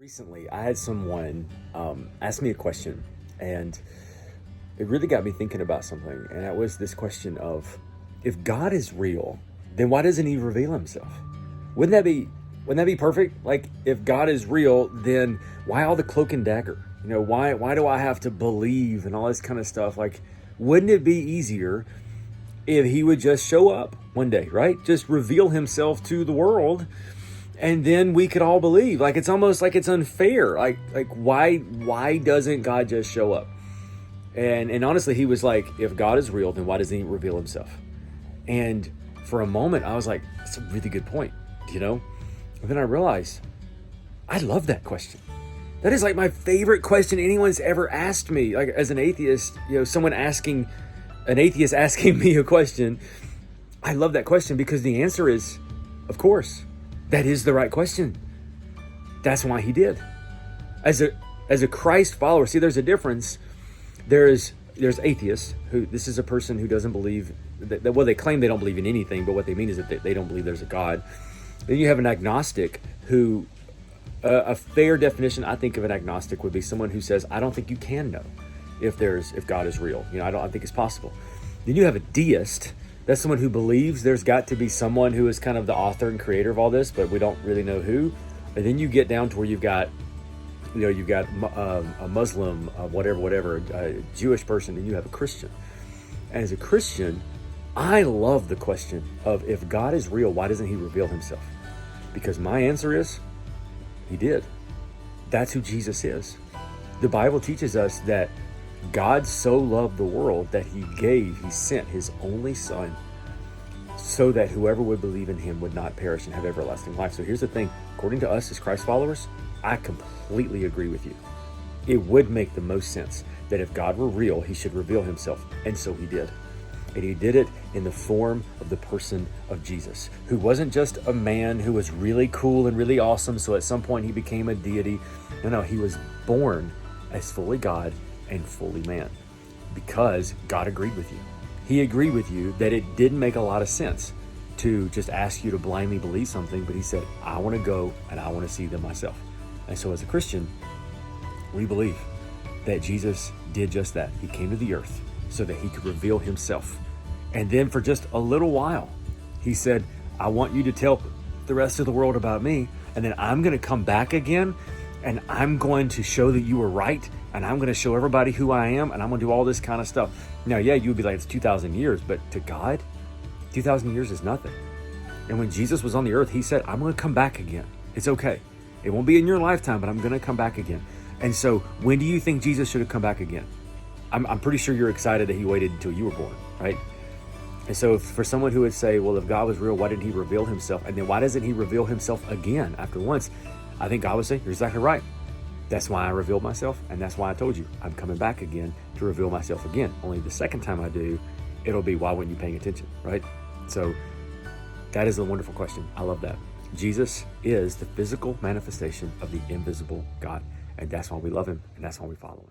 Recently, I had someone ask me a question, and it really got me thinking about something. And that was this question of, if God is real, then why doesn't He reveal Himself? Wouldn't that be wouldn't that be perfect? Like, if God is real, then why all the cloak and dagger? Why do I have to believe and all this kind of stuff? Like, wouldn't it be easier if He would just show up one day, right? Just reveal Himself to the world, and then we could all believe. Like, it's almost like it's unfair. Like why doesn't God just show up? And honestly, he was like, if God is real, then why doesn't He reveal Himself? And for a moment, I was like, that's a really good point, And then I realized, I love that question. That is like my favorite question anyone's ever asked me. Like, as an atheist, an atheist asking me a question. I love that question because the answer is, of course, that is the right question. That's why He did. As a Christ follower, see, there's a difference. There's atheists who, this is a person who doesn't believe that, well, they claim they don't believe in anything, but what they mean is that they don't believe there's a God. Then you have an agnostic who, a fair definition, I think, of an agnostic would be someone who says, I don't think you can know if God is real. I think it's possible. Then you have a deist. That's someone who believes there's got to be someone who is kind of the author and creator of all this, but we don't really know who. And then you get down to where you've got a Muslim, whatever, a Jewish person, and you have a Christian. And as a Christian, I love the question of, if God is real, why doesn't He reveal Himself? Because my answer is, He did. That's who Jesus is. The Bible teaches us that God so loved the world that He sent His only Son, so that whoever would believe in Him would not perish and have everlasting life. So here's the thing, according to us as Christ followers, I completely agree with you. It would make the most sense that if God were real, He should reveal Himself. And so He did. And He did it in the form of the person of Jesus, who wasn't just a man who was really cool and really awesome, so at some point He became a deity. No, He was born as fully God and fully man, because God agreed with you. He agreed with you that it didn't make a lot of sense to just ask you to blindly believe something, but He said, I want to go and I want to see them myself. And so as a Christian, we believe that Jesus did just that. He came to the earth so that He could reveal Himself. And then for just a little while, He said, I want you to tell the rest of the world about me, and then I'm going to come back again, and I'm going to show that you were right, and I'm going to show everybody who I am, and I'm going to do all this kind of stuff. Now, yeah, you would be like, it's 2,000 years, but to God, 2,000 years is nothing. And when Jesus was on the earth, He said, I'm going to come back again. It's okay. It won't be in your lifetime, but I'm going to come back again. And so when do you think Jesus should have come back again? I'm pretty sure you're excited that He waited until you were born, right? And so for someone who would say, well, if God was real, why didn't He reveal Himself? And then why doesn't He reveal Himself again after once? I think God would say, you're exactly right. That's why I revealed myself, and that's why I told you I'm coming back again to reveal myself again. Only the second time I do, it'll be, why weren't you paying attention, right? So that is a wonderful question. I love that. Jesus is the physical manifestation of the invisible God, and that's why we love Him, and that's why we follow Him.